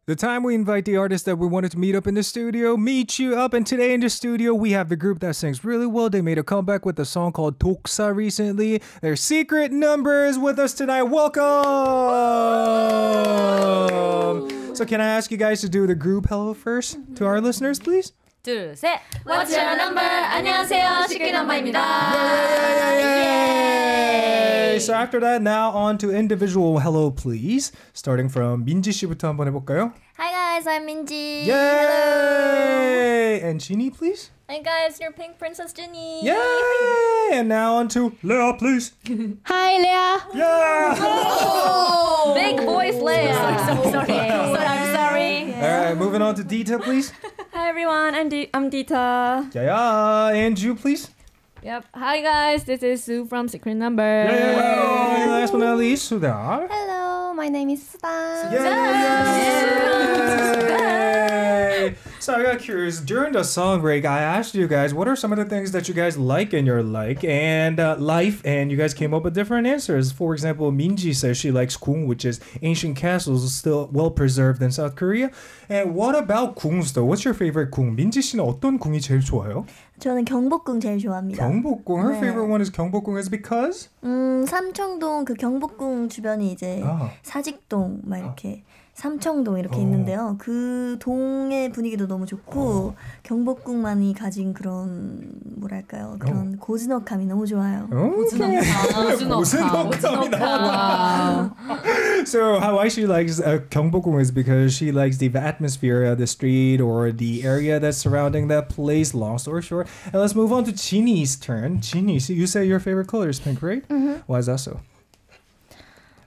The time we invite the artists that we wanted to meet up in the studio, meet you up. And today in the studio, we have the group that sings really well. They made a comeback with a song called DOXA recently. Their Secret Number is with us tonight. Welcome! So can I ask you guys to do the group hello first to our listeners, please? 둘, 셋. What's your number? 안녕하세요. 시크릿넘버입니다. Yay! So after that, now on to individual hello, please. Starting from 민지 씨부터 한번 해볼까요? Hi guys, I'm Minji. Yay! Hello. And Jeannie, please. Hi guys, your pink princess Jenny. Yay! And now on to Leah, please. Hi Leah. Yeah! Oh. Big voice Leah. Sorry. I'm sorry. All right, moving on to Dita, please. Hi everyone, I'm Dita. Yeah. And you, please. Yep. Hi guys, this is Sue from Secret_Number. Yeah. Last but not least, Sudha. Hello, my name is Sudan. Yay! So I got curious. During the song break, I asked you guys, what are some of the things that you guys like in your life, and you guys came up with different answers. For example, Minji says she likes 궁, which is ancient castles still well preserved in South Korea. And what about 궁s though? What's your favorite 궁? 민지 씨는 어떤 궁이 제일 좋아요? 저는 경복궁 제일 좋아합니다. 경복궁. Her favorite one is 경복궁 is because? 삼청동 그 경복궁 주변이 이제 사직동 막 이렇게 삼청동 이렇게 있는데요. 그 동의 분위기도 너무 좋고 경복궁만이 가진 그런 뭐랄까요? 그런 고즈넉함이 너무 좋아요. 고즈넉함이다. So why she likes 경복궁 is because she likes the atmosphere of the street or the area that's surrounding that place. Long story short. And let's move on to Jeannie's turn. Jeannie, so you say your favorite color is pink, right? Mm-hmm. Why is that so?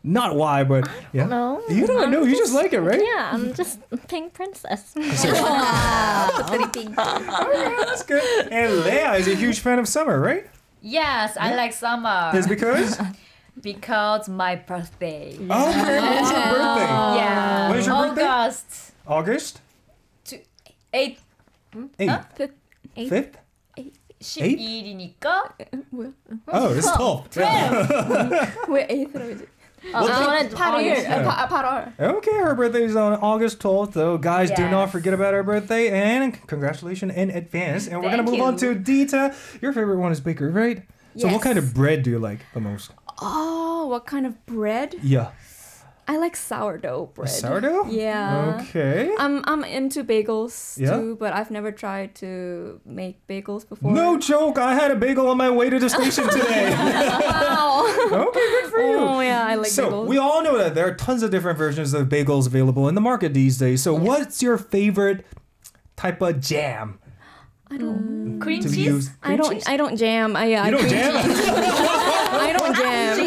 Not why, but yeah. No. You don't know. You just like it, right? Yeah, I'm just pink princess. Very pink. Okay, that's good. And Leah is a huge fan of summer, right? Yes, I like summer. It's because? Because my birthday. Oh, okay. When's your birthday? Yeah. When is your birthday? August. August? 8. 8th? 8th? 12일이니까. 뭐야? Oh, it's 12. 12. 왜 8th라고 했지? 저는 8일. 8월. Okay, her birthday is on August 12th, though. Guys, do not Yes. forget about her birthday, and congratulations in advance. And we're going to Thank move on you. to Dita. Your favorite one is bakery, right? So what kind of bread do you like the most? Oh, what kind of bread? Yeah. I like sourdough bread. Sourdough? Yeah. Okay. I'm into bagels Yeah? too, but I've never tried to make bagels before. No joke. I had a bagel on my way to the station today. Wow. Okay, good for you. Oh yeah, I like So bagels. we all know that there are tons of different versions of bagels available in the market these days. So what's your favorite type of jam? I don't. Cream To be cheese? used? I don't jam. I You don't cream jam? cheese. I don't jam.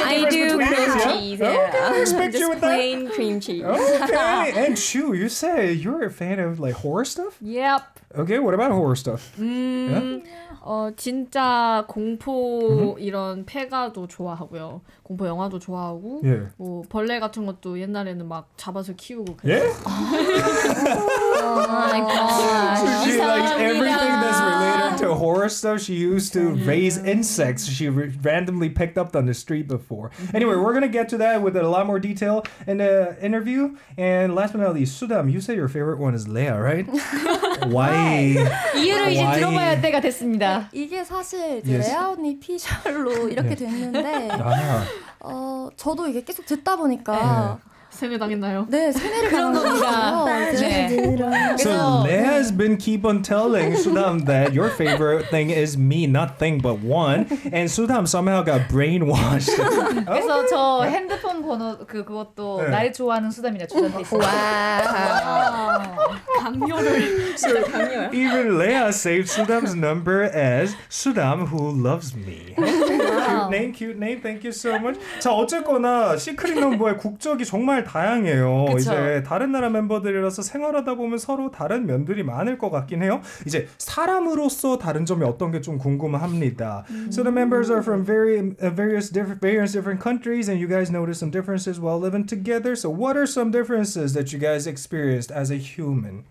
I do cream cheese. Okay, I respect Just you with that. plain cream cheese. Okay. And Chu, you say you're a fan of like horror stuff? Yep. Okay, what about horror stuff? Yeah? 진짜 공포 이런 폐가도 좋아하고요. 공포 영화도 좋아하고 Yeah. 뭐 벌레 같은 것도 옛날에는 막 잡아서 키우고 그래요. Yeah? So she likes everything that's related to horror stuff. She used to raise insects she randomly picked up on the street before. Anyway, we're going to get to that with a lot more detail in the interview. And last but not least, Sudam, you say your favorite one is Leah, right? Why? 이유를 이제 Why? 들어봐야 할 때가 됐습니다. 이게 사실 이제 Yes. 레아 언니 피셜로 이렇게 됐는데 Ah. 저도 이게 계속 듣다 보니까 세뇌당했나요? 네 세뇌를 당한 겁니다. 겁니다. So Leah's been keep on telling Sudam that your favorite thing is me, not thing but one, and Sudam somehow got brainwashed. 그래서 저 핸드폰 번호 그것도 네. 날 좋아하는 수담이라 주전돼 있어요. 강요를 So even Leah saved Sudam's number as Sudam who loves me. Cute name. Thank you so much. 자, 어쨌거나 시크릿넘버의 국적이 정말 다양해요. 그쵸. 이제 다른 나라 멤버들이라서 생활하다 보면 서로 다른 면들이 많을 것 같긴 해요. 이제 사람으로서 다른 점이 어떤 게 좀 궁금합니다. So the members are from various different countries, and you guys notice some differences while living together. So what are some differences that you guys experienced as a human?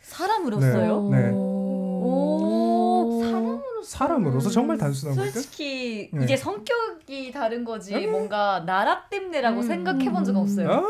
사람으로서요? 네. 오, 사람으로서 사람으로서 정말 단순한 거죠. 솔직히 이제 성격이 다른 거지 뭔가 나라 때문에라고 생각해본 적 없어요.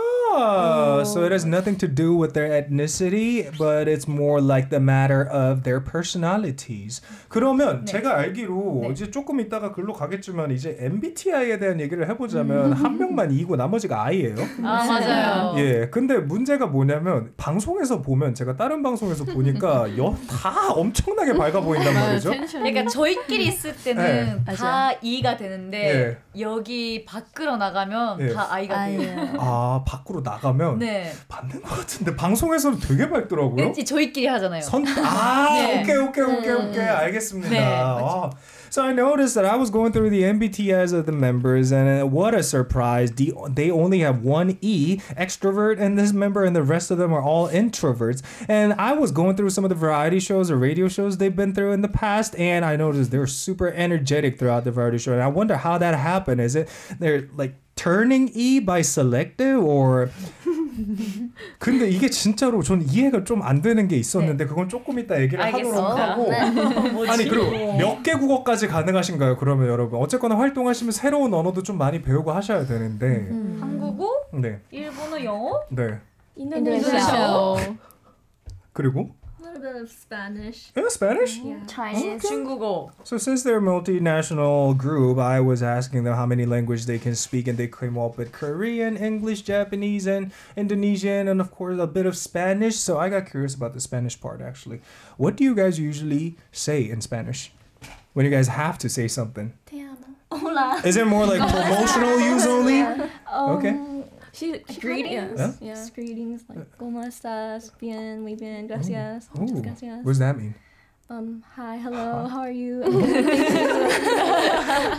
So it has nothing to do with their ethnicity, but it's more like the matter of their personalities. 그러면 제가 알기로 이제 조금 있다가 글로 가겠지만 이제 MBTI에 대한 얘기를 해보자면 한 명만 E고 나머지가 I예요. 아 맞아요. 예, 근데 문제가 뭐냐면 방송에서 보면 제가 다른 방송에서 보니까 다 엄청나게 밝아 보인단 말이죠. 그러니까 저희끼리 있을 때는 다 E가 되는데 여기 밖으로 나가면 다 I가 돼요. 아 밖으로 나가면 받는 것 같은데 방송에서는 되게 밝더라고요. 왠지 저희끼리 하잖아요. 오케이 알겠습니다. So I noticed that I was going through the MBTIs of the members, and what a surprise! They only have one E, extrovert, in this member, and the rest of them are all introverts. And I was going through some of the variety shows or radio shows they've been through in the past, and I noticed they're super energetic throughout the variety show. And I wonder how that happened. Is it they're like turning E by selective, or 근데 이게 진짜로 전 이해가 좀 안 되는 게 있었는데 그건 조금 이따 얘기를 하도록 하고 아니 그리고 몇 개 국어까지 가능하신가요? 그러면 여러분 어쨌거나 활동하시면 새로운 언어도 좀 많이 배우고 하셔야 되는데 한국어? 일본어, 영어? 인도네시아. 그리고 A little bit of Spanish. Yeah, Spanish? Yeah. Chinese, 중국어. So since they're a multinational group, I was asking them how many languages they can speak, and they came up with Korean, English, Japanese, and Indonesian, and of course a bit of Spanish. So I got curious about the Spanish part actually. What do you guys usually say in Spanish when you guys have to say something? Te amo. Hola. Is it more like promotional use only? Okay. She Greetings? Yeah. Greetings like ¿Cómo estás? Bien, muy bien, gracias. Ooh. Muchas gracias. What does that mean? Hi, hello, how are you?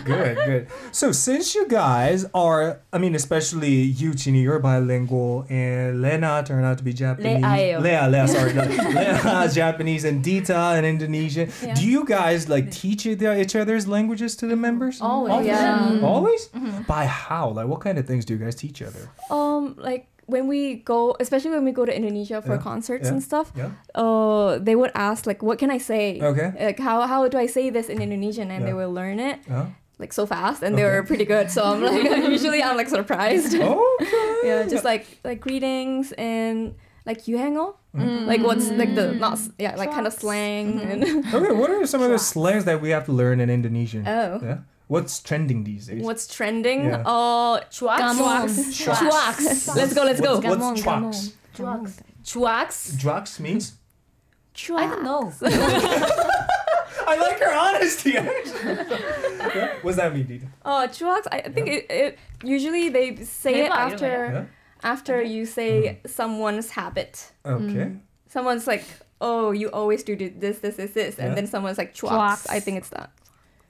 Good. So since you guys are, I mean, especially you, Chini, you're bilingual, and Lena turned out to be Japanese. Lea, sorry. Lea, Japanese, and Dita, and Indonesian. Yeah. Do you guys like teach each other's languages to the members? Always. Yeah. Always? By how? Like, what kind of things do you guys teach each other? Like when we go, especially when we go to Indonesia for concerts and stuff, Yeah. they would ask like, what can I say? Okay. Like how do I say this in Indonesian? And they will learn it like so fast, and they Okay. were pretty good. So I'm like, usually I'm like surprised. Okay. Yeah, just like greetings and like 유행어, like what's like the like kind of slang and Okay, what are some of the slangs that we have to learn in Indonesian? Oh. Yeah. What's trending these days? what's trending? Yeah. Chuaks. Let's go. What's chuaks? Chuaks? Chuaks means? I don't know. I like her honesty. Okay. What does that mean, Dita? Chuaks. I think it usually they say it 대박, after you say someone's habit. Okay. Someone's like, oh, you always do this, and then someone's like chuaks. I think it's that.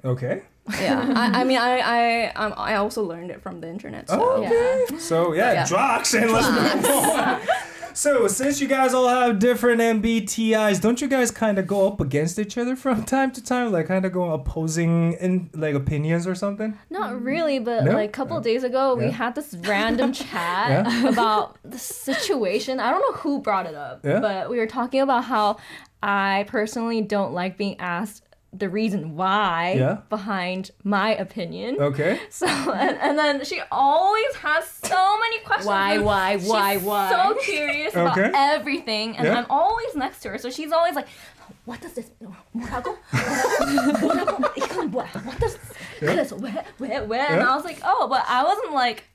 Okay. Yeah. I mean, I also learned it from the internet. So. Okay. So drugs, and let's move on. So since you guys all have different MBTIs, don't you guys kind of go up against each other from time to time, like kind of go opposing in like opinions or something? Not really, but No? like a couple of days ago, we had this random chat about the situation. I don't know who brought it up, but we were talking about how I personally don't like being asked the reason why behind my opinion. Okay. So and then she always has so many questions. Why? So curious about everything, and I'm always next to her, so she's always like, "What does this mean? 뭐라고? 이건 뭐야? What does? 그래서 왜? And I was like, oh, but I wasn't like,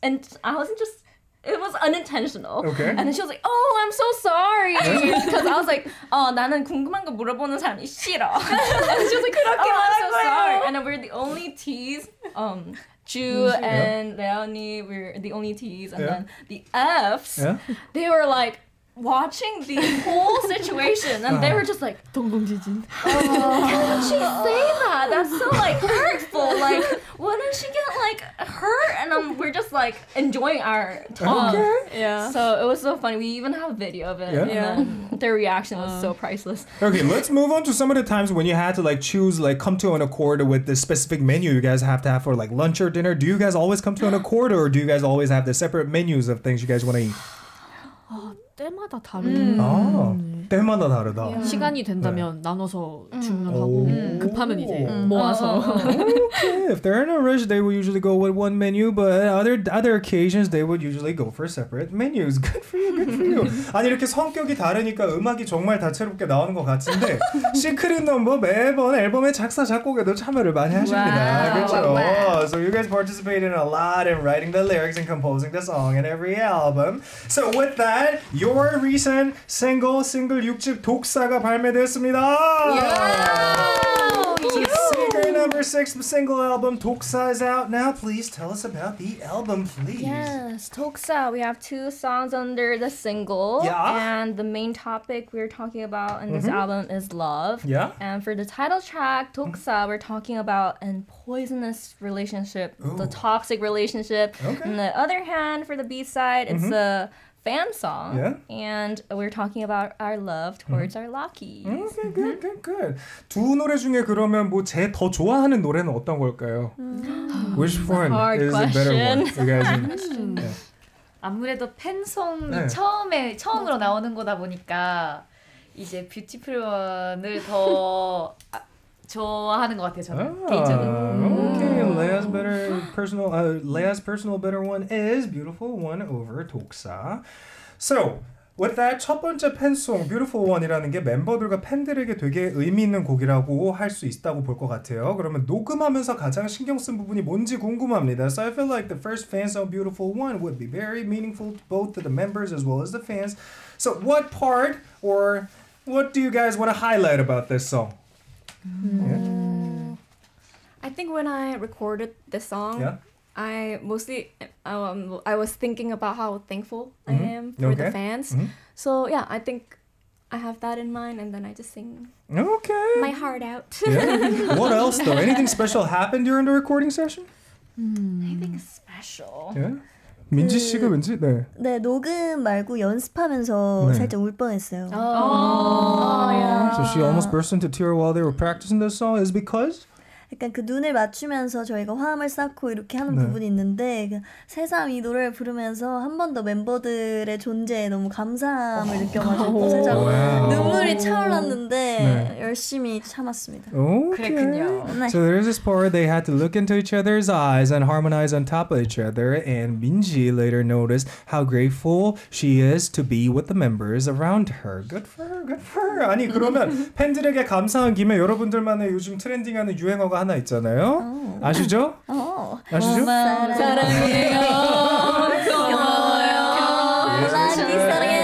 and I wasn't just. It was unintentional. Okay. And then she was like, oh, I'm so sorry. Because I was like, 나는 궁금한 거 물어보는 사람이 싫어. And she was like, I'm so sorry. And then we're the only T's. Ju and Leonie were the only T's. And then the F's, they were like, watching the whole situation, and they were just like, how did she say that? That's so like hurtful. Like, wouldn't she get like hurt? And we're just like enjoying our talk. Yeah. So it was so funny. We even have a video of it. And then their reaction was so priceless. Okay, let's move on to some of the times when you had to like choose, like come to an accord with the specific menu you guys have to have for like lunch or dinner. Do you guys always come to an accord, or do you guys always have the separate menus of things you guys want to eat? 때마다 다른. 때마다 다르다. 시간이 된다면 나눠서 주문하고 급하면 이제 모아서. Okay. If they're in a rush, they will usually go with one menu, but other occasions they would usually go for separate menus. Good for you, good for you. 아니 이렇게 성격이 다르니까 음악이 정말 다채롭게 나오는 것 같은데 시크릿넘버 매번 앨범의 작사 작곡에도 참여를 많이 하십니다. 그렇죠? So you guys participated a lot in writing the lyrics and composing the song in every album. So with that, your recent single 6집 독사가 발매됐습니다. Secret number 6 single album DOXA is out now. Please tell us about the album, please. Yes, DOXA. We have 2 songs under the single. Yeah. And the main topic we're talking about in this album is love. Yeah. And for the title track, DOXA, we're talking about a poisonous relationship, the toxic relationship. Okay. On the other hand, for the B-side, it's a fan song. Yeah. And we're talking about our love towards our Lockies. Okay, good. 두 노래 중에 그러면 뭐 제 더 좋아하는 노래는 어떤 걸까요? Which one is a better one? You guys? Yeah. 아무래도 팬송이 네. 처음으로 나오는 거다 보니까 이제 뷰티풀원을 더 좋아하는 것 같아요. 저는 개인적으로. Okay, Lea's personal better one is Beautiful One over DOXA. So, with that, 첫 번째 팬송 Beautiful One이라는 게 멤버들과 팬들에게 되게 의미 있는 곡이라고 할 수 있다고 볼 것 같아요. 그러면 녹음하면서 가장 신경 쓴 부분이 뭔지 궁금합니다. So I feel like the first fan song Beautiful One would be very meaningful both to the members as well as the fans. So what part or what do you guys want to highlight about this song? I think when I recorded this song, I mostly I was thinking about how thankful I am for the fans. So yeah, I think I have that in mind, and then I just sing my heart out. Yeah. What else though? Anything special happened during the recording session? Anything special? Yeah. 민지 씨가 왠지 네. 네, 녹음 말고 연습하면서 네. 살짝 울 뻔했어요. So she almost burst into tears while they were practicing this song. Is because? 약간 그 눈을 맞추면서 저희가 화음을 쌓고 이렇게 하는 네. 부분이 있는데 새삼 이 노래를 부르면서 한 번 더 멤버들의 존재에 너무 감사함을 느껴가지고 살짝 눈물이 차올랐는데 열심히 참았습니다. Okay. 그랬군요. 네. So there's this part they had to look into each other's eyes and harmonize on top of each other. And Minji later noticed how grateful she is to be with the members around her. Good for her, good for her. 아니 그러면 팬들에게 감사한 김에 여러분들만의 요즘 트렌딩하는 유행어가 하나 있잖아요. 아시죠? 아시죠? 사랑해요. 고마워요. 사랑해요.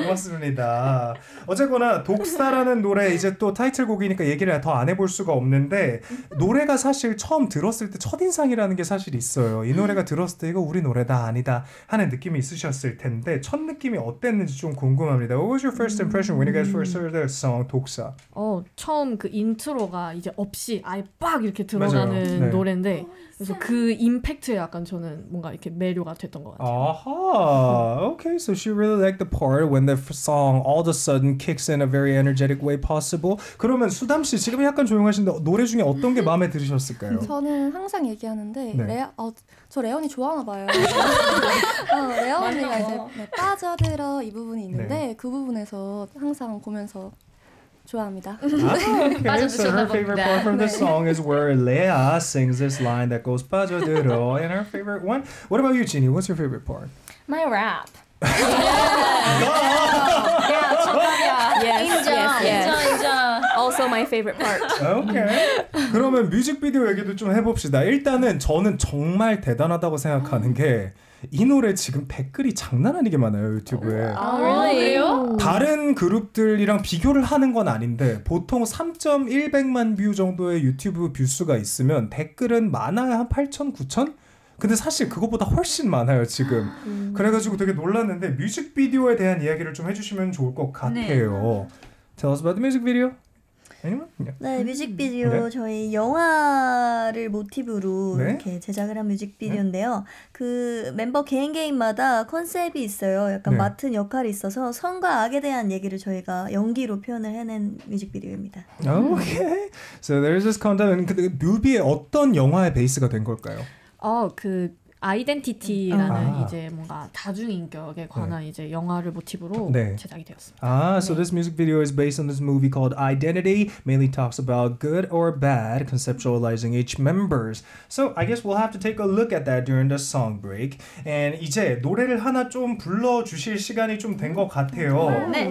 고맙습니다. 어쨌거나 독사라는 노래 이제 또 타이틀곡이니까 얘기를 더 안 해볼 수가 없는데 노래가 사실 처음 들었을 때 첫인상이라는 게 사실 있어요. 이 노래가 들었을 때 이거 우리 노래다 아니다 하는 느낌이 있으셨을 텐데 첫 느낌이 어땠는지 좀 궁금합니다. What was your first impression when you guys first heard the song 독사? 처음 그 인트로가 이제 없이 아예 빡 이렇게 들어가는 맞아요. 네. 노래인데 그래서 그 임팩트에 약간 저는 뭔가 이렇게 매료가 됐던 것 같아요. Aha. Okay, so she really liked the part when the song all of a sudden kicks in a very energetic way possible. 그러면 수담 씨 지금 약간 조용하신데 노래 중에 어떤 게 마음에 들으셨을까요? 저는 항상 얘기하는데 네. 저 레온이 좋아하나 봐요. 레온 언니가 이제 빠져들어 이 부분이 있는데 그 부분에서 항상 보면서 좋아합니다. Okay, so her favorite part from the song is where Lea sings this line that goes 빠져들어, and her favorite one. What about you, Ginny? What's your favorite part? My rap. 인정. Also my favorite part. Okay. 그러면 뮤직비디오 얘기도 좀 해봅시다. 일단은 저는 정말 대단하다고 생각하는 게 이 노래 지금 댓글이 장난 아니게 많아요, 유튜브에. 그래요? 다른 그룹들이랑 비교를 하는 건 아닌데 보통 3.100만 뷰 정도의 유튜브 뷰수가 있으면 댓글은 많아야 한 8,000, 9,000? 근데 사실 그것보다 훨씬 많아요, 지금. 그래가지고 되게 놀랐는데 뮤직비디오에 대한 이야기를 좀 해주시면 좋을 것 같아요. Tell us about the music video. Anyone? Yeah. 네, 뮤직비디오 저희 영화를 모티브로 이렇게 제작을 한 뮤직비디오인데요. 그 멤버 개인마다 컨셉이 있어요. 약간 맡은 역할이 있어서 선과 악에 대한 얘기를 저희가 연기로 표현을 해낸 뮤직비디오입니다. Okay. So there's this content. 근데 뮤비에 어떤 영화의 베이스가 된 걸까요? 그 아이덴티티라는 이제 뭔가 다중인격에 관한 이제 영화를 모티브로 제작이 되었습니다. So this music video is based on this movie called Identity. Mainly talks about good or bad, conceptualizing each members. So I guess we'll have to take a look at that during the song break. And 이제 노래를 하나 좀 불러주실 시간이 좀 된 것 같아요. 네.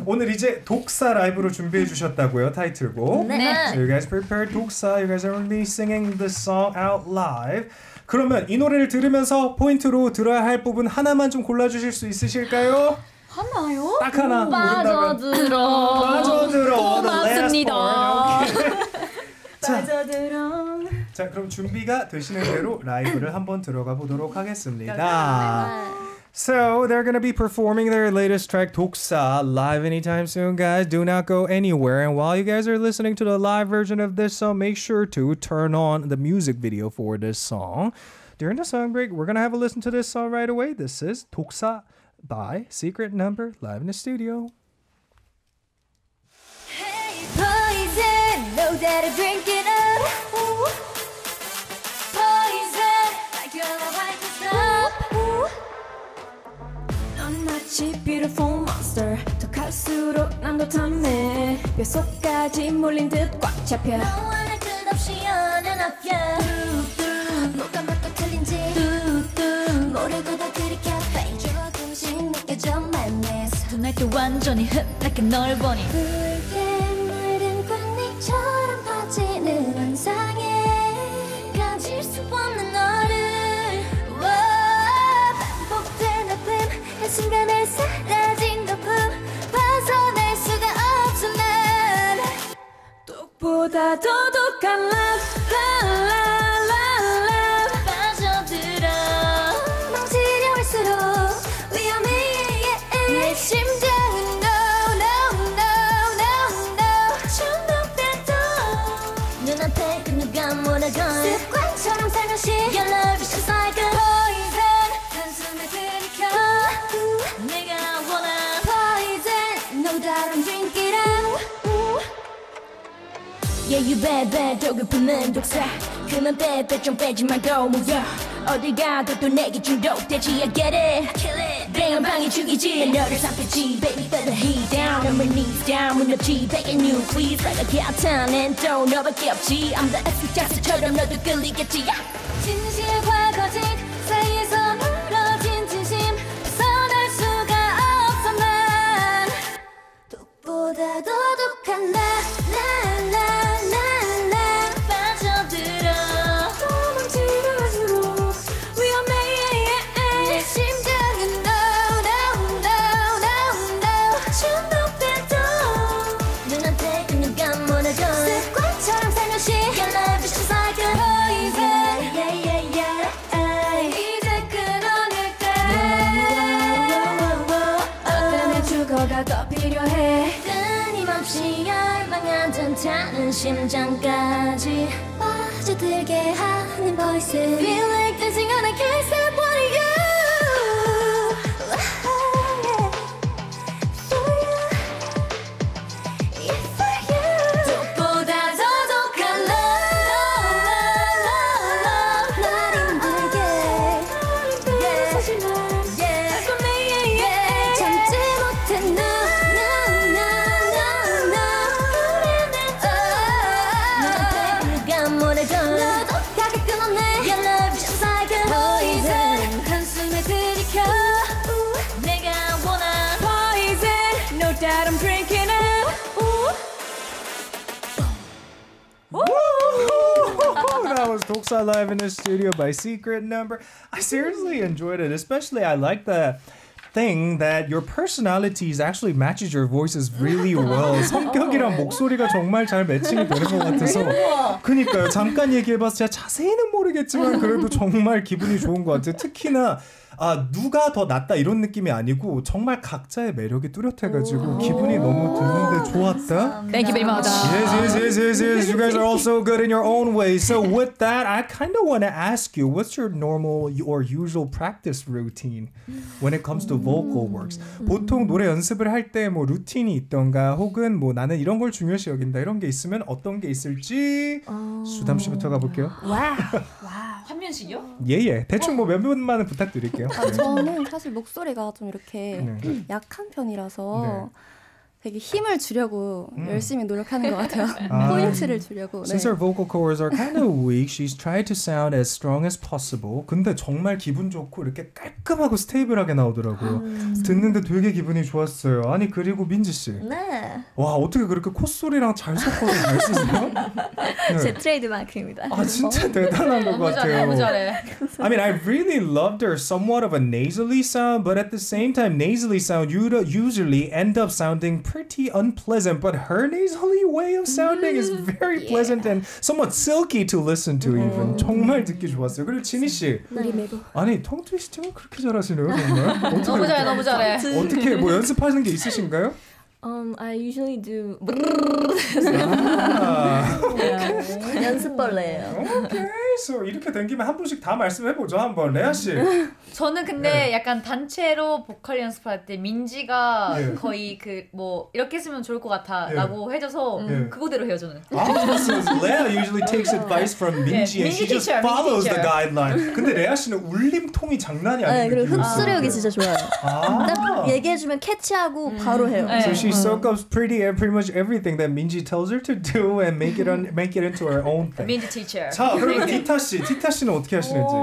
오늘 이제 독사 라이브로 준비해 주셨다고요, 타이틀곡. 네. So you guys prepared 독사. You guys are going to be singing the song out live. 그러면 이 노래를 들으면서 포인트로 들어야 할 부분 하나만 좀 골라주실 수 있으실까요? 하나요? 딱 하나. 빠져들어. 고맙습니다. 빠져들어. 자, 그럼 준비가 되시는 대로 라이브를 한번 들어가 보도록 하겠습니다. So they're gonna be performing their latest track 독사 live anytime soon, guys. Do not go anywhere. And while you guys are listening to the live version of this song, make sure to turn on the music video for this song. During the song break, we're gonna have a listen to this song right away. This is 독사 by 시크릿넘버 live in the studio. Hey, poison, know that I drink it up. Ooh. Poison, like you're the right to stop. 넌 마치 beautiful monster. 더 갈수록 난 더 탐내. 뼛속까지 몰린 듯 꽉 잡혀. 너와 날 끝없이 연연하여. 뭐가 맞고 틀린지 모르고 다 들이켜. 조금씩 느껴져 madness. 눈알 때 완전히 흩날게 널 보니 붉게 물든 꽃잎처럼 퍼지는 환상에 가질 수 없는 너를 반복된 아픔 한순간에 사라진 거품 벗어날 수가 없어 난 독보다 더 독한 love 빠져들어 망치려 할수록 위험해 내 심장은 no 중독돼도 눈앞에 그 누가 뭐라건 습관처럼 살며시 Your love is just like a poison 한숨에 들이켜 내가 원한 poison no doubt I'm drink it up Yeah you bad bad 독을 품는 독사 그만 빼 좀 빼지 말고 모여 어딜 가도 또 내게 중독되지 I get it kill it 뱅한 방에 죽이지 너를 삼키지 baby put the heat down on my knees down 무너지 begging you please like a captain and 또 너밖에 없지 I'm the S자스처럼 너도 끌리겠지 진실과 거짓 사이에서 멀어진 진심 벗어날 수가 없어 난 독보다 더 독한 나 빠져들어 도망치려 할수록 위험해 내 심장은 no 중독돼도 눈앞에 그 누가 뭐라건 습관처럼 살며시 Your love is just like a poison 이제 끊어낼까 너 때문에 죽어가 더 필요해 끊임없이 열망한 듯한 심장까지 빠져들게 하는 voice Feel like dancing on a carousel for you For you 독보다 더 독한 love 날 힘들게 사실만 참지 못해 눈앞에 누가 뭐라건 너도 가게 끊어내 Your love is just like a poison 한숨에 들이켜 내가 원한 poison No doubt I'm drinking it That was 독사 live in the studio by 시크릿넘버. I seriously enjoyed it. Especially I like the thing that your personalities actually matches your voices really well. 성격이랑 목소리가 정말 잘 매칭이 되는 것 같아서. 그니까요. 잠깐 얘기해봐서 제가 자세히는 모르겠지만 그래도 정말 기분이 좋은 것 같아요. 특히나 누가 더 낫다 이런 느낌이 아니고 정말 각자의 매력이 뚜렷해가지고 기분이 너무 드는데 좋았다. Thank you very much. Yes. You guys are all so good in your own way. So with that, I kind of want to ask you, what's your normal or usual practice routine when it comes to vocal works? 보통 노래 연습을 할 때 뭐 루틴이 있던가 혹은 뭐 나는 이런 걸 중요시 여긴다 이런 게 있으면 어떤 게 있을지 수담 씨부터 가볼게요. Wow. 한 명씩이요? 예예. 대충 뭐 몇 분만은 부탁드릴게요. 저는 사실 목소리가 좀 이렇게 약한 편이라서 되게 힘을 주려고 열심히 노력하는 것 같아요. 포인트를 주려고. Since her vocal cords are kind of weak, she's tried to sound as strong as possible. 근데 정말 기분 좋고 이렇게 깔끔하고 스테이블하게 나오더라고요. 듣는데 되게 기분이 좋았어요. 아니 그리고 민지 씨. 네. 와 어떻게 그렇게 콧소리랑 잘 섞어서 잘 쓰세요? 네. 제 트레이드 마크입니다. 아 진짜 대단한 것 같아요. 너무 잘해. I mean, I really loved her somewhat of a nasally sound, but at the same time, nasally sound you usually end up sounding pretty unpleasant, but her nasally way of sounding is very pleasant and somewhat silky to listen to even. 정말 듣기 좋았어요. 그리고 지니 씨. 아니, 텅 트위스팅을 그렇게 잘하시네요, 정말. 너무 잘해, 너무 잘해. 어떻게 뭐 연습하시는 게 있으신가요? I usually do. 연습벌레예요. 오케이, so 이렇게 된 김에 한 분씩 다 말씀해보죠 한번. 레아 씨. 저는 근데 약간 단체로 보컬 연습할 때 민지가 거의 그 뭐 이렇게 쓰면 좋을 것 같아라고 해줘서 그거대로 해요 저는. So Leah usually takes advice from Minji and she just follows the guideline. 근데 레아 씨는 울림통이 장난이 아니에요. 네, 그리고 흡수력이 진짜 좋아요. 딱 얘기해주면 캐치하고 바로 해요. So she soaks up pretty much everything that Minji tells her to do and make it into her own thing. 민지 teacher. 자, 그러면 디타 씨는 어떻게 하시는지?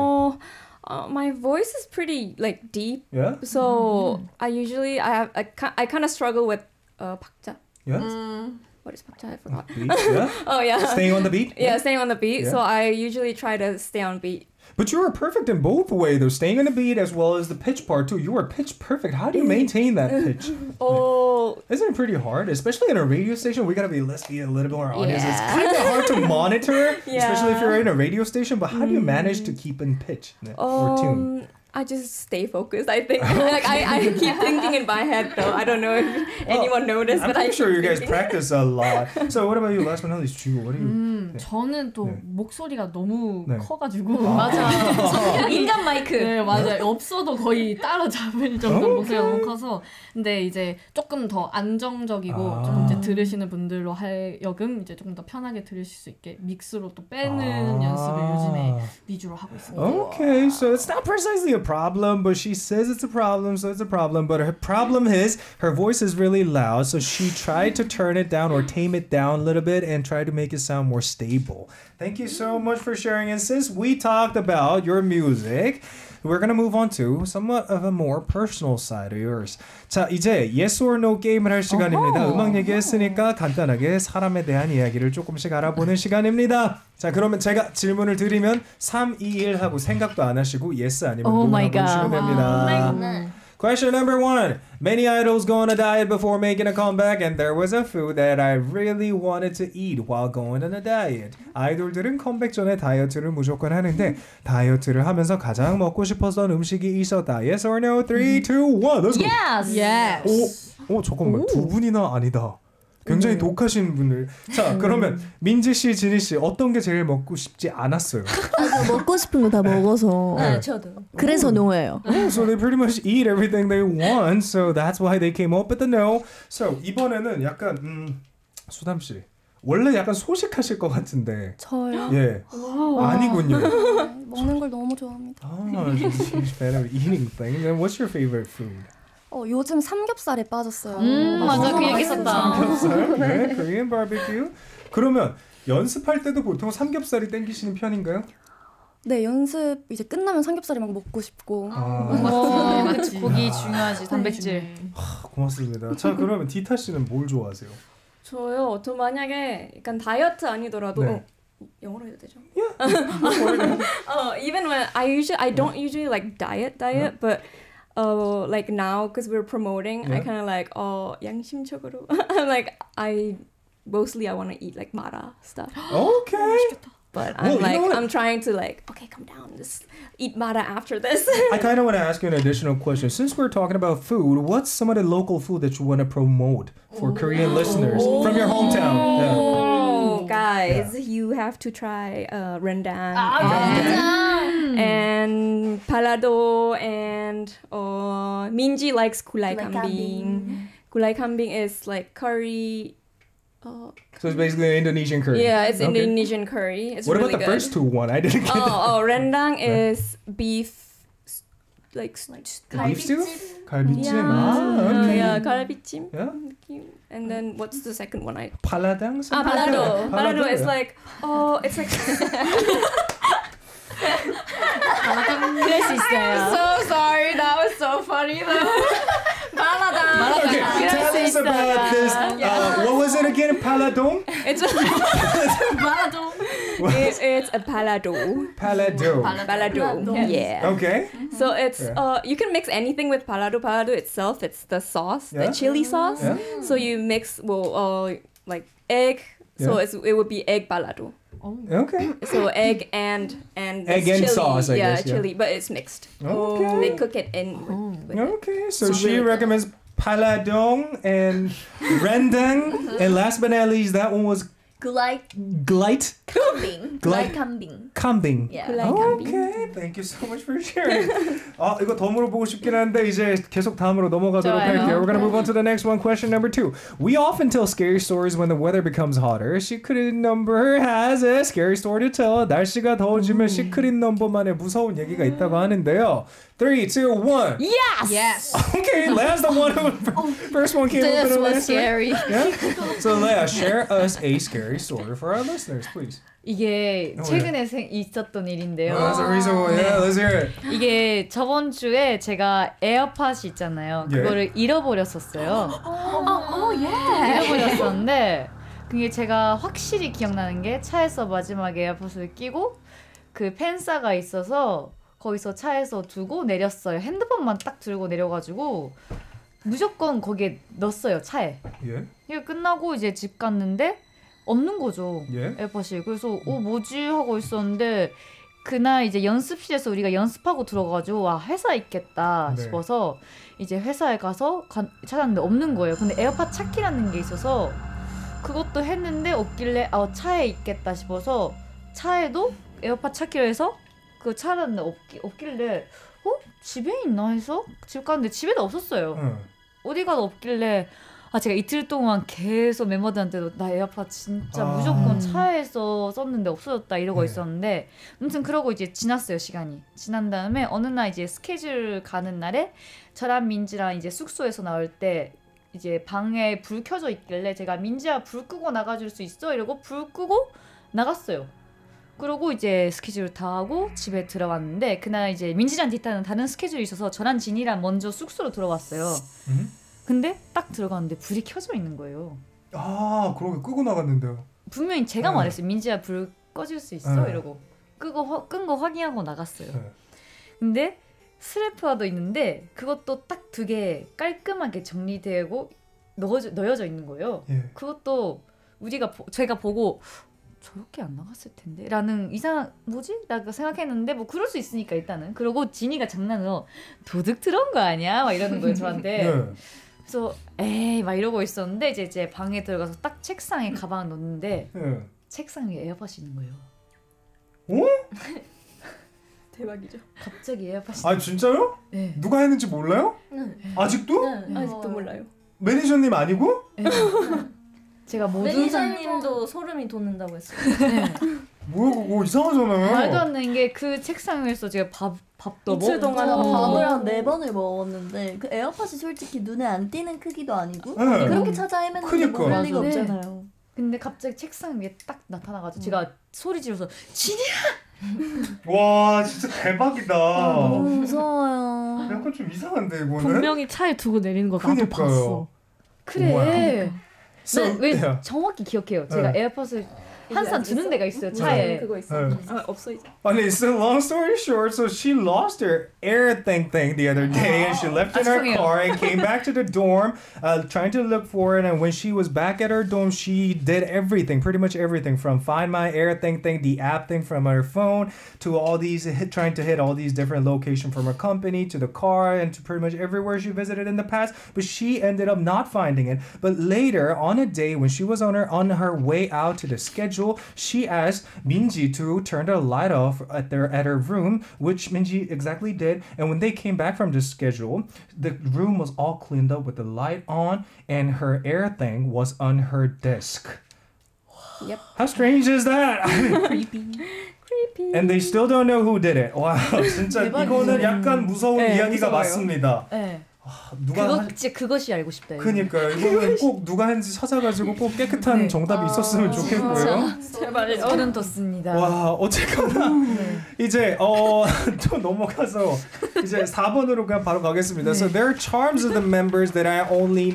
My voice is pretty like deep. Yeah. So I usually I kind of struggle with 박자. Yeah. What is 박자? I forgot. Beat, yeah. Oh yeah. Staying on the beat. Yeah, staying on the beat. Yeah. So I usually try to stay on beat. But you were perfect in both ways, though. Staying on the beat as well as the pitch part too. You were pitch perfect. How do you maintain that pitch? Isn't it pretty hard? Especially in a radio station, let's be a little bit more honest. It's kind of hard to monitor, especially if you're in a radio station. But how do you manage to keep in pitch or tune? I just stay focused. I think like I keep thinking in my head though. I don't know if anyone noticed. I'm pretty sure you guys practice a lot. So what about you? Last but not least, Ju, what do you? 저는 또 목소리가 너무 커가지고 맞아. 인간 마이크. 네 맞아요. 없어도 거의 따라잡을 정도 목소리가 너무 커서 근데 이제 조금 더 안정적이고 조금 이제 들으시는 분들로 하여금 이제 조금 더 편하게 들으실 수 있게 믹스로 또 빼는 연습을 요즘에 위주로 하고 있습니다. Okay, so it's not precisely a problem, but she says it's a problem, so it's a problem. But her problem is her voice is really loud, so she tried to turn it down or tame it down a little bit and try to make it sound more stable. Thank you so much for sharing. And since we talked about your music, we're gonna move on to somewhat of a more personal side of yours. 자, 이제 yes or no 게임을 할 시간입니다. 음악 얘기했으니까 간단하게 사람에 대한 이야기를 조금씩 알아보는 시간입니다. 자, 그러면 제가 질문을 드리면 3, 2, 1 하고 생각도 안 하시고 yes 아니면 no 보시면 됩니다. Question number 1. Many idols go on a diet before making a comeback, and there was a food that I really wanted to eat while going on a diet. 아이돌들은 컴백 전에 다이어트를 무조건 하는데 다이어트를 하면서 가장 먹고 싶었던 음식이 있었다. Yes or no? 3, 2, 1. Let's go. Yes. 잠깐만. 두 분이나 아니다. 굉장히 독하신 분들. 자, 그러면 민지 씨, 지니 씨 어떤 게 제일 먹고 싶지 않았어요? 먹고 싶은 거 다 먹어서. 네, 저도. 그래서 노예요. So they pretty much eat everything they want. So that's why they came up with the no. So 이번에는 약간 수담 씨. 원래 약간 소식하실 것 같은데. 저요? 예. 아니군요. 먹는 걸 너무 좋아합니다. She's a huge fan of eating things. And what's your favorite food? 요즘 삼겹살에 빠졌어요. 맞아, 그 얘기 있었다. 삼겹살? 네, Korean barbecue. 그러면 연습할 때도 보통 삼겹살이 땡기시는 편인가요? 네, 연습 이제 끝나면 삼겹살이 막 먹고 싶고. 맞지. 고기 중요하지, 단백질. 고맙습니다. 자, 그러면 디타 씨는 뭘 좋아하세요? 저요. 저 만약에 약간 다이어트 아니더라도 영어로 해도 되죠? Even when I don't usually like diet, but like now because we're promoting, I kind of like 양심적으로 like I want to eat like mara stuff. Okay. But I'm trying to like, okay, come down, just eat mara after this. I kind of want to ask you an additional question. Since we're talking about food, what's some of the local food that you want to promote for Korean listeners from your hometown? Guys, you have to try rendang and palado, and Minji likes gulai kambing. Gulai kambing is like curry So it's basically Indonesian curry. Yeah, it's Indonesian curry. It's what really about the good. first two one? I didn't get rendang is beef, like beef stew? 갈비찜. Yeah, 갈비찜. Yeah. And then what's the second one? 팔라당? Palado. Palado is like, it's like. 그럴 수 있어요. So sorry, that was so funny though. Paladang. Okay, tell us about this. What was it again? Paladong? It's a palado. Palado. Yeah. Okay. So it's you can mix anything with palado. Palado itself, it's the sauce, the chili sauce. Yeah. So you mix like egg. So it would be egg palado. Okay. So egg and egg chili, and sauce, I guess. Yeah, chili, but it's mixed. Okay. They cook it in. With Okay, so she recommends paladong and rendang, and last but not least, that one was glite kambing. Yeah. Okay, thank you so much for sharing. 이거 더 물어보고 싶긴 한데 이제 계속 다음으로 넘어가도록 할게요. We're gonna move on to the next one. Question number 2. We often tell scary stories when the weather becomes hotter. 시크릿넘버 has a scary story to tell. 날씨가 더워지면 시크릿넘버만의 무서운 얘기가 있다고 하는데요. 3, 2, 1. Yes. Okay, Leia's the one who first one came up with This an was answer. scary. Yeah? So Leia, share us a scary story for our listeners, please. 이게 최근에 있었던 일인데요. That's the reason why. Yeah, let's hear it. 이게 저번 주에 제가 에어팟이 있잖아요. 그거를 잃어버렸었어요. 잃어버렸었는데 그게 제가 확실히 기억나는 게 차에서 마지막에 에어팟을 끼고 그 팬싸가 있어서 거기서 차에서 두고 내렸어요. 핸드폰만 딱 들고 내려가지고 무조건 거기에 넣었어요. 차에. 예. 이게 끝나고 이제 집 갔는데 없는 거죠. 예. 에어팟이. 그래서 뭐지 하고 있었는데 그날 이제 연습실에서 우리가 연습하고 들어가가지고 와 회사에 있겠다 싶어서 이제 회사에 가서 찾았는데 없는 거예요. 근데 에어팟 찾기라는 게 있어서 그것도 했는데 없길래 차에 있겠다 싶어서 차에도 에어팟 찾기로 해서 그 찾았는데 없길래 집에 있나 해서 집 갔는데 집에도 없었어요. 어디 가도 없길래 제가 이틀 동안 계속 멤버들한테도 나 에어팟 진짜 무조건 차에서 썼는데 없어졌다 이러고 있었는데 아무튼 그러고 이제 지났어요. 시간이 지난 다음에 어느 날 이제 스케줄 가는 날에 저랑 민지랑 이제 숙소에서 나올 때 이제 방에 불 켜져 있길래 제가 민지야 불 끄고 나가줄 수 있어? 이러고 불 끄고 나갔어요. 그러고 이제 스케줄 다 하고 집에 들어왔는데 그날 이제 민지랑 디타는 다른 스케줄이 있어서 저랑 진이랑 먼저 숙소로 들어왔어요. 근데 딱 들어갔는데 불이 켜져 있는 거예요. 그러게 끄고 나갔는데요. 분명히 제가 말했어요. 민지야 불 꺼줄 수 있어? 이러고 끈 거 확인하고 나갔어요. 근데 스래프화도 있는데 그것도 딱 2개 깔끔하게 정리되고 넣어져 있는 거예요. 그것도 제가 보고 저렇게 안 나갔을 텐데 라는 이상한 뭐지? 라고 생각했는데 뭐 그럴 수 있으니까 일단은 그러고 진이가 장난으로 도둑 들어온 거 아니야? 막 이러는 거예요 저한테. 그래서 에이 막 이러고 있었는데 이제 제 방에 들어가서 딱 책상에 가방을 넣는데 책상 위에 에어팟이 있는 거예요. 대박이죠. 갑자기 에어팟이 진짜요? 네. 누가 했는지 몰라요? 아직도? 아직도 몰라요. 매니저님 아니고? 네. 제가 매니저님도 소름이 돋는다고 했어요. 네. 뭐야 그거 이상하잖아요. 말도 안 되는 게 그 책상 위에서 제가 밥도 이틀 동안 밥을 한 4번을 먹었는데 그 에어팟이 솔직히 눈에 안 띄는 크기도 아니고 그렇게 찾아 헤맸는데 먹을 리가 없잖아요. 근데 갑자기 책상 위에 딱 나타나가지고 제가 소리 지르면서 진이야! 와 진짜 대박이다. 너무 무서워요. 약간 좀 이상한데 이거는. 분명히 차에 두고 내리는 거 나도 봤어. 그래. 왜 yeah. 정확히 기억해요. 제가 에어팟을 항상 두는 데가 있어요 차에. 그거 있어. 없어 이제. 아니, so long story short, so she lost her air thing the other day, and she left it in her car and came back to the dorm, trying to look for it. And when she was back at her dorm, she did everything, pretty much everything, from Find My Air thing, the app thing from her phone, to all these trying to hit all these different locations from her company, to the car, and to pretty much everywhere she visited in the past. But she ended up not finding it. But later, on a day when she was on her way out to the schedule schedule, she asked Minji to turn the light off at her room, which Minji exactly did. And when they came back from the schedule, the room was all cleaned up with the light on, and her air thing was on her desk. Yep. How strange is that? Creepy. And they still don't know who did it. 와, 진짜 이거는 약간 무서운 이야기가 맞습니다. 네. 누가 진짜 그것이 알고 싶다. 그니까요. 이거는 꼭 누가 했는지 찾아가지고 꼭 깨끗한 정답이 있었으면 좋겠고요. 제발 소름 돋습니다. 와, 어쨌거나 이제 또 넘어가서 이제 4번으로 그냥 바로 가겠습니다. So there are charms of the members that I only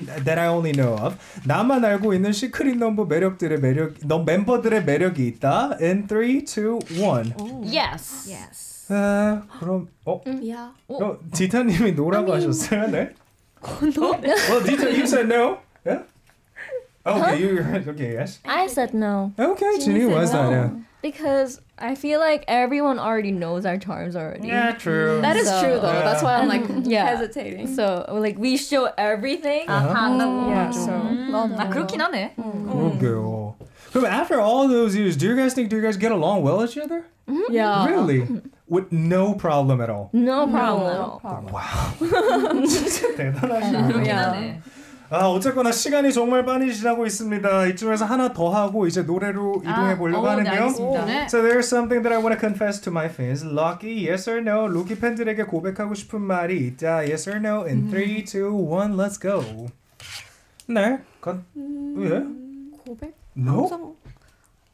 know of. 나만 알고 있는 시크릿넘버 멤버들의 매력이 있다. In 3, 2, 1. Yes. 그럼 Yeah. 디타님이 노라고 하셨어요, 네? No. Well, Dita, you said no. Yeah. Okay, yes. I said no. Okay, Ginny was that. Yeah. Because I feel like everyone already knows our charms already. Yeah, true. That is true though. Yeah. That's why I'm like Yeah. hesitating. So like we show everything. 한다고. So 그렇긴 하네. 그러게요. 그럼 after all those years, do you guys get along well with each other? yeah. Really? With no problem at all? No problem. Wow. 진짜 대단하시네요. 하네. 어쨌거나 시간이 정말 빨리 지나고 있습니다. 이쯤에서 하나 더 하고 이제 노래로 이동해 보려고 하는데요. 알겠습니다. So there's something that I want to confess to my fans. Lucky, yes or no? 루키 팬들에게 고백하고 싶은 말이 있다. Yes or no? In 3, 2, 1, let's go. 네. 예? 고백? No?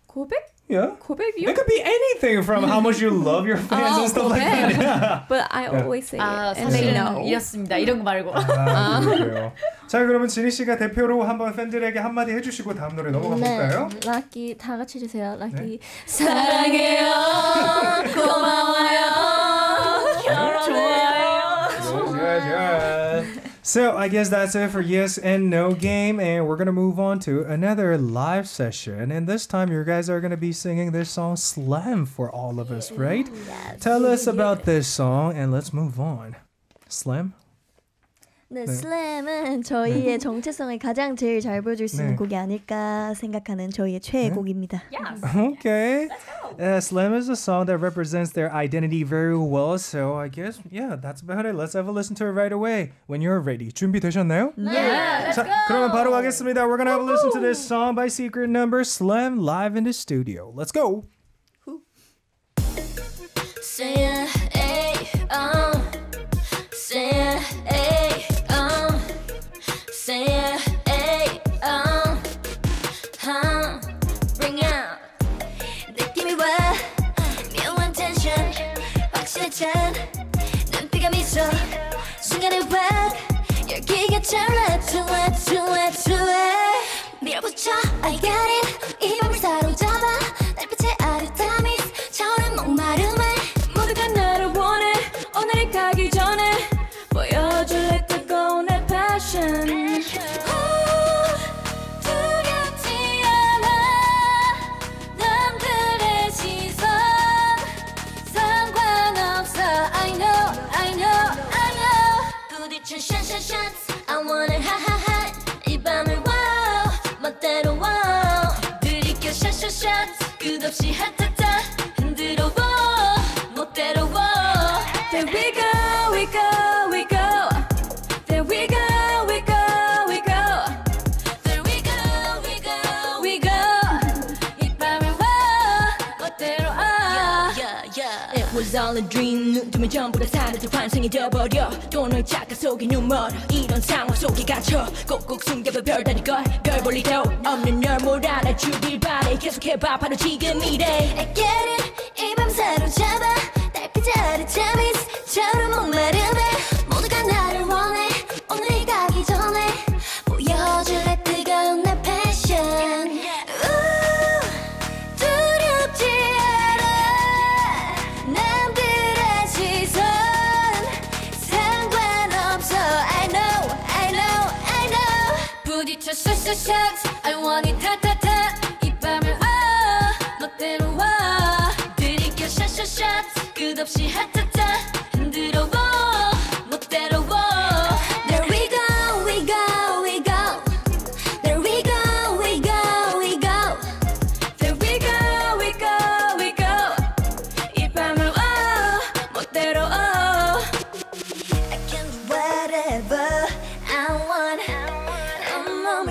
고백? Yeah. 고백이요? It could be anything from how much you love your fans and stuff like that. Yeah. But I always say it. And 사실은 they know. 이었습니다. 이런 거 말고. 그래요. 자, 그러면 지니 씨가 대표로 한번 팬들에게 한마디 해주시고 다음 노래 넘어가 볼까요? 네. 락키 다 같이 해주세요. 락키 네. 사랑해요. 고마워요. 좋아요. So I guess that's it for yes and no game, and we're gonna move on to another live session. And this time, you guys are gonna be singing this song "Slam" for all of us, right? Yes. Tell us about this song, and let's move on. Slam. 네, 슬램은 저희의 정체성을 가장 제일 잘 보여줄 수 있는 곡이 아닐까 생각하는 저희의 최애곡입니다. Okay. Slam is a song that represents their identity very well. So I guess, yeah, that's about it. Let's have a listen to it right away. When you're ready. 준비되셨나요? Yeah, let's 자, 그러면 바로 가겠습니다. We're gonna have a listen to this song by 시크릿넘버, Slam, live in the studio. Let's go. Say it, say it, say it, bring out. 느낌이 와, 묘한 텐션, 확실한 눈빛과 미소, 순간에 확 열기가 차올라, 밀어붙여, I got it. 이 밤을 사로잡아, 달빛의 아리따미, 차오른 목마름을 모두가 나를 원해. 오늘이 가기 전에 보여줄래 뜨거운 내 passion. 두렵지 않아 남들의 시선 상관없어. I know 부딪힌 shots I want it hot hot hot. 이 밤을 wow 멋대로 wow 들이켜 shots 끝없이 핫핫핫 흔들어 멋대로 wow. There we go, we go, we go. There we go, we go, we go. There we go, we go, we go. 이 밤을 와 멋대로 It was all a dream. 눈 뜨면 전부 다 사라져 환상이 되어버려. 또 너의 착각 속에 눈멀 이런 상황 속에 갇혀 꼭꼭 숨겨봐 별다른 걸 별 볼 일도 없는 널 몰아주길 바래. 계속해봐 바로 지금 이래. I get it. 이 밤 사로잡아 달빛의 아리따미 차오른 목마름에 모두가 나를 원해. 오늘이 가기 전에 보여줄래 뜨거운 내 passion. 두렵지 않아 남들의 시선 상관없어. I know 부딪혀 shots I want it hot hot hot. 이 밤을 멋대로 와 들이켜 shots 끝없이 핫핫핫 흔들어 멋대로 There we go, we go, we go. There we go, we go, we go. There we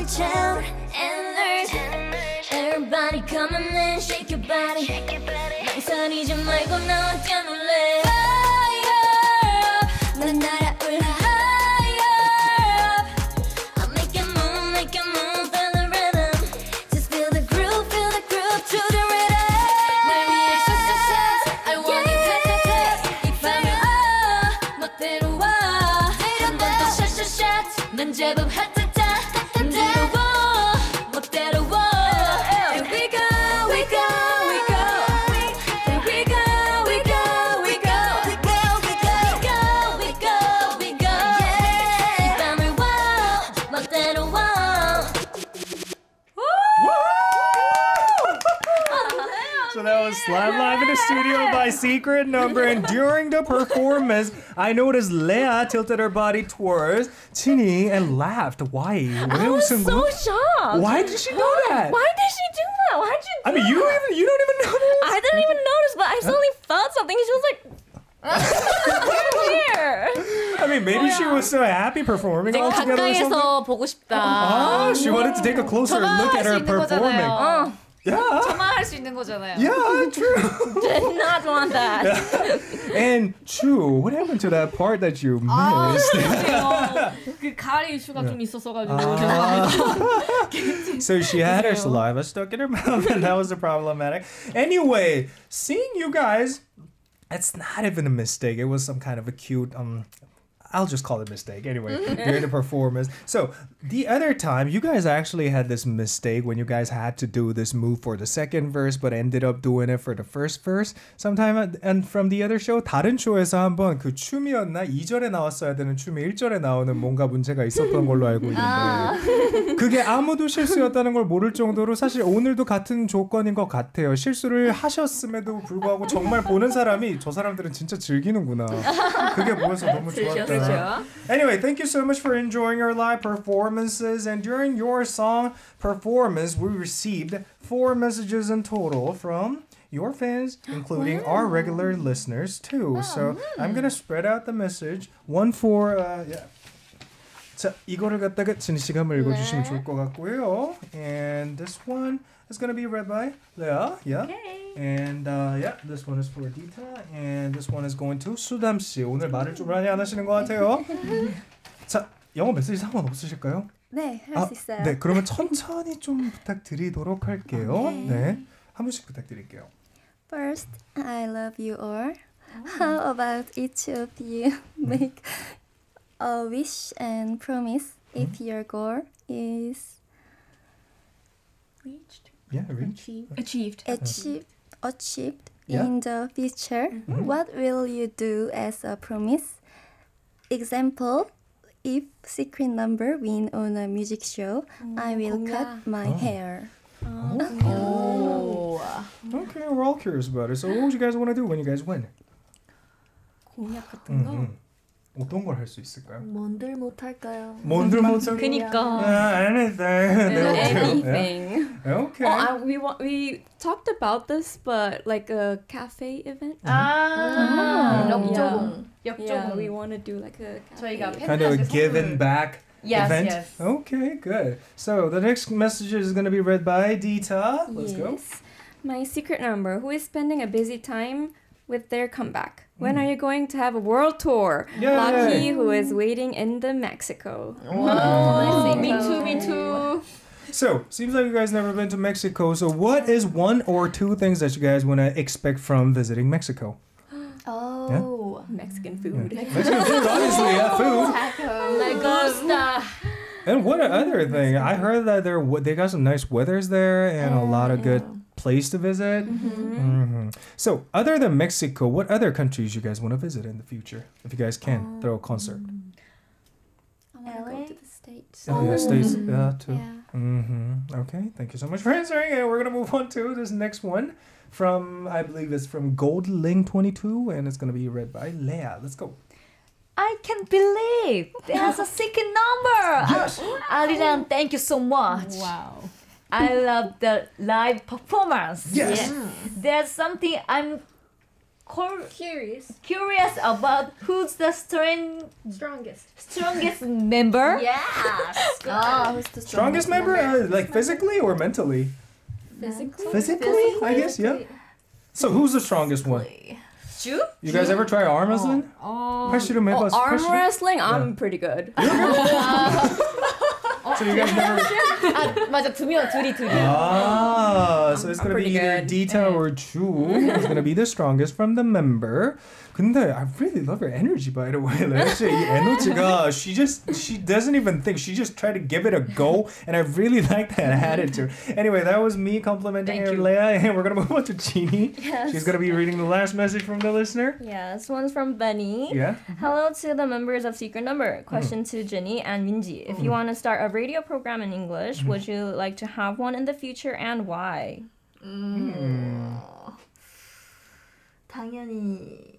reach out and urge. Everybody come on and shake your body. 망설이지 말고 나와 뛰어놀래. Higher up, 난 날아올라. Higher up, I'll make you move, feel the rhythm. Just feel the groove to the rhythm. 날 위해 샷, I want it tat. 이 밤을 멋대로 와. 한 번 더 샷, 난 제법 핫하다. Live in the studio by 시크릿넘버, and during the performance, I noticed Leah tilted her body towards Chinny and laughed. Why? I was so shocked. Why did she do that? Why did she do that? Why did you? I mean, you don't even notice. I didn't even notice, but I suddenly felt something. She was like. Here. I mean, maybe she was so happy performing all together or something. 가까이에서 보고 싶다. She wanted to take a closer look at her performing. Yeah. 저만 할 수 있는 거잖아요. Yeah, true. Did not want that. And true, what happened to that part that you missed? 그 가리 이슈가 좀 있었어가지고. So she had her saliva stuck in her mouth, and that was problematic. Anyway, seeing you guys, it's not even a mistake. It was some kind of a cute I'll just call it a mistake anyway during the performance. So the other time, you guys actually had this mistake when you guys had to do this move for the second verse, but ended up doing it for the first verse sometime. And from the other show, 다른 쇼에서 한번 그 춤이었나 2절에 나왔어야 되는 춤이 1절에 나오는 뭔가 문제가 있었던 걸로 알고 있는데 그게 아무도 실수였다는 걸 모를 정도로 사실 오늘도 같은 조건인 것 같아요. 실수를 하셨음에도 불구하고 정말 보는 사람이 저 사람들은 진짜 즐기는구나. 그게 보여서 너무 좋았다. Anyway, thank you so much for enjoying our live performances. And during your song performance, we received 4 messages in total from your fans, including our regular listeners too. So I'm gonna spread out the message. One for 자, 이거를 갖다가 진희 씨가 한번 읽어주시면 좋을 것 같고요. And this one is gonna be read by Leah. Yeah. Okay. And this one is for Dita, and this one is going to 수담 씨. 오늘 말을 좀 많이 안 하시는 것 같아요. 자, 영어 메시지 상관없으실까요? 네, 할 수 있어요. 네, 그러면 천천히 좀 부탁드리도록 할게요. 네, 한 분씩 부탁드릴게요. First, I love you all. How about each of you make a wish and promise if your goal is reached? Achieved in the future. What will you do as a promise? Example, if 시크릿넘버 win on a music show, I will cut my hair. Okay, we're all curious about it. So what would you guys want to do when you guys win? 공약 같은 거? 어떤 걸 할 수 있을까요? 뭔들 못할까요? 뭔들 못할까요? 그니까. Anything. Okay. We talked about this, but like a cafe event. 역조공. Yeah, we want to do like a cafe. 저희가 kind of a give and back event. Yes. Okay, good. So the next message is going to be read by Dita. Let's go. My si크릿넘버, who is spending a busy time with their comeback. When are you going to have a world tour? Yay. Lucky, who is waiting in the Mexico. Wow. Me too. So, seems like you guys never been to Mexico. So, what is 1 or 2 things that you guys want to expect from visiting Mexico? Mexican food. Yeah. Mexican food, obviously, food. Lagosta. And what other thing? I heard that they got some nice weathers there and a lot of good place to visit. So, other than Mexico, what other countries you guys want to visit in the future? If you guys can throw a concert. I want to go to the States. Oh, yeah, States too. Yeah. Okay, thank you so much for answering. And we're going to move on to this next one from, I believe it's from Goldling22, and it's going to be read by Leah. Let's go. I can't believe there's a 시크릿넘버. Yes. Arirang, thank you so much. Wow. I love the live performance. Yes. There's something I'm curious about who's the strongest member? Yes. Who's the Strongest member? Like physically or mentally? Physically? I guess, yeah. So who's the strongest one? You guys ever try arm wrestling? 팔씨름 해봤어? Arm wrestling? I'm pretty good. So you guys never... 맞아, 둘이. So it's gonna be either Dita or Chu who's gonna be the strongest from the member. 근데 I really love her energy, by the way. Like, 이 에너지가 she doesn't even think. She just tried to give it a go, and I really like that attitude. Anyway, that was me complimenting her, Leia, and we're gonna move on to Jeannie. Yes. She's gonna be reading the last message from the listener. Yeah, this one's from Benny. Yeah. Hello to the members of Secret Number. Question to Jenny and Minji. If you want to start a radio program in English, would you like to have one in the future, and why? 당연히.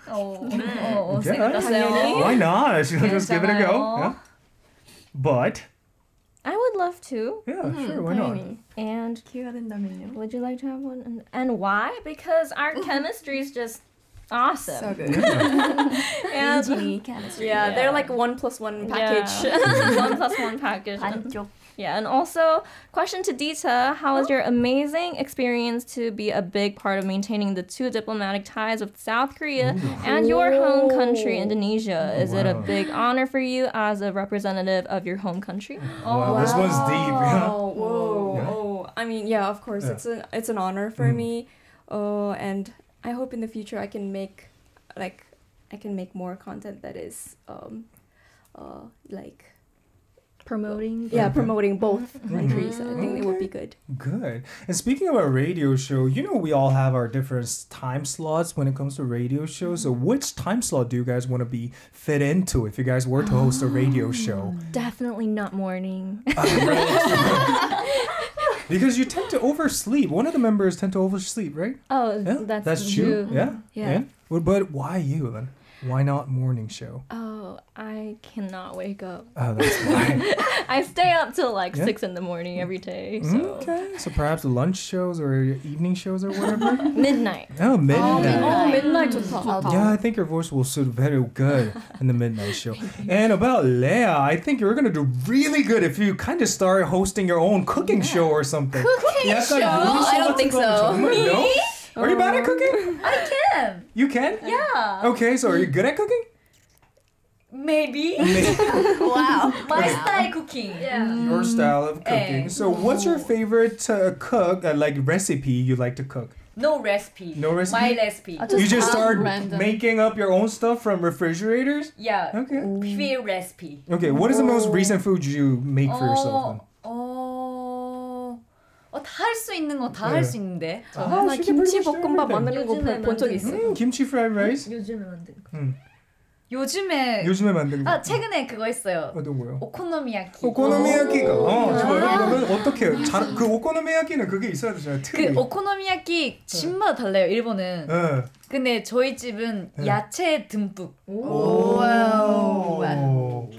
Why not? Just give it a go. Yeah. But I would love to. Yeah, sure. Why not? And 기회가 된다면요. would you like to have one? And why? Because our chemistry is just awesome. So good. And chemistry. yeah, they're like 1+1 package. 1+1 package. 반쪽. Yeah, and also, question to Dita, how was your amazing experience to be a big part of maintaining the two diplomatic ties with South Korea and your home country, Indonesia? Is it a big honor for you as a representative of your home country? Wow, this one's deep. Yeah. I mean, yeah, of course, it's an honor for me. And I hope in the future I can make more content that is like promoting. Yeah, promoting both countries. I think it would be good. Good. And speaking of a radio show, you know we all have our different time slots when it comes to radio shows. So which time slot do you guys want to be fit into if you guys were to host a radio show? Definitely not morning. Because you tend to oversleep. One of the members tend to oversleep, right? Oh, yeah? That's true. Yeah. But why you then? Why not morning show? Oh, I cannot wake up. Oh, that's why. I stay up till like 6 in the morning every day. So. Okay. So perhaps lunch shows or evening shows or whatever? Midnight. Oh, midnight. Midnight 좋다. Yeah, I think your voice will suit very good in the midnight show. And about Leia, I think you're going to do really good if you kind of start hosting your own cooking show or something. Cooking show? I don't think so. Me? No? Are you bad at cooking? I can. You can? Yeah. Okay, so are you good at cooking? Maybe. Wow. My style cooking. Yeah. Your style of cooking. So what's your favorite cook, like recipe you like to cook? No recipe. No recipe? My recipe. You just start making up your own stuff from refrigerators? Yeah. Okay. Pure recipe. Okay, what is the most recent food you make for yourself then? 다 할 수 있는 거 다 할 수 있는데. 나 김치 볶음밥 만드는 거 본 적 있어. 김치 프라이드 라이스? 요즘에 만든 거. 요즘에 만든 거. 최근에 그거 했어요. 어떤 거요? 오코노미야키. 오코노미야키가. 좋아요. 어떻게 해요? 그 오코노미야키는 그게 있어야 되잖아요. 그 오코노미야키 집마다 달라요. 일본은. 근데 저희 집은 야채 듬뿍.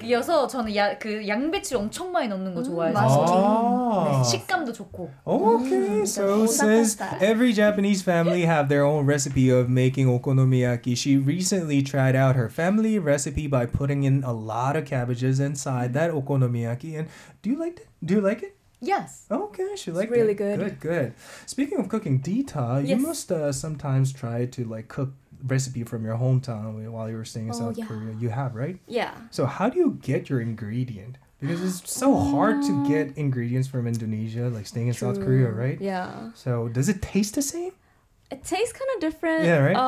이어서 저는 그 양배추를 엄청 많이 넣는 거 좋아해서 식감도 좋고. Okay, so since every Japanese family have their own recipe of making okonomiyaki, she recently tried out her family recipe by putting in a lot of cabbages inside that okonomiyaki. And do you like it? Do you like it? Yes. Okay, she liked it. Really good. Good. Speaking of cooking, Dita, you must sometimes try to like cook recipe from your hometown while you were staying in South Korea. You have, right? Yeah. So how do you get your ingredient? Because it's so hard to get ingredients from Indonesia, like staying in South Korea, right? Yeah. So does it taste the same? It tastes kind of different. Yeah, right?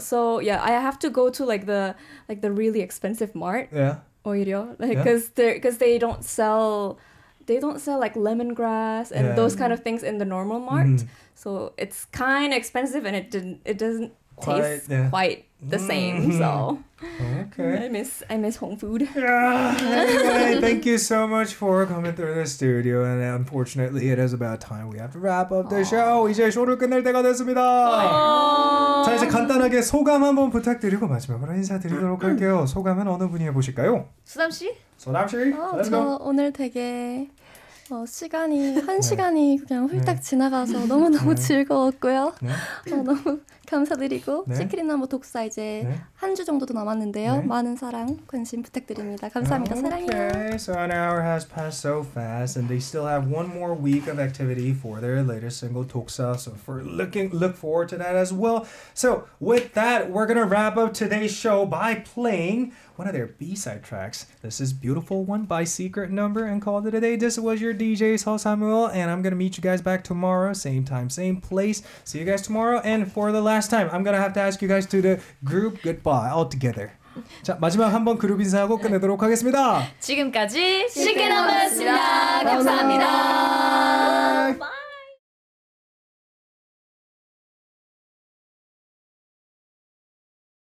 So yeah, I have to go to like the really expensive mart. Yeah. 오히려, because they don't sell like lemongrass and those kind of things in the normal mart. So it's kind of expensive and it doesn't taste quite the same. So okay. I miss home food. Anyway, thank you so much for coming through the studio. And unfortunately, it is about time we have to wrap up the show. 이제 쇼를 끝낼 때가 됐습니다. 자, 이제 간단하게 소감 한번 부탁드리고 마지막으로 인사드리도록 할게요. 소감은 어느 분이 해보실까요? 수담 씨? 소담 씨, let's 저 go. 오늘 되게 시간이 한 시간이 그냥 훌딱 지나가서 너무너무 즐거웠고요. 너무 감사드리고 시크릿넘버 독사 이제 한 주 정도 더 남았는데요. 많은 사랑, 관심 부탁드립니다. 감사합니다. 사랑해요. Okay, so an hour has passed so fast, and they still have one more week of activity for their latest single DOXA. So look forward to that as well. So with that, we're gonna wrap up today's show by playing one of their B-side tracks. This is Beautiful One by Secretnumber and called it a day. This was your DJ Seo Samuel, and I'm gonna meet you guys back tomorrow, same time, same place. See you guys tomorrow. And for the last time, I'm gonna have to ask you guys to the group goodbye all together. 자, 마지막 한번 그룹 인사하고 끝내도록 하겠습니다. 지금까지 시크릿넘버였습니다. 감사합니다.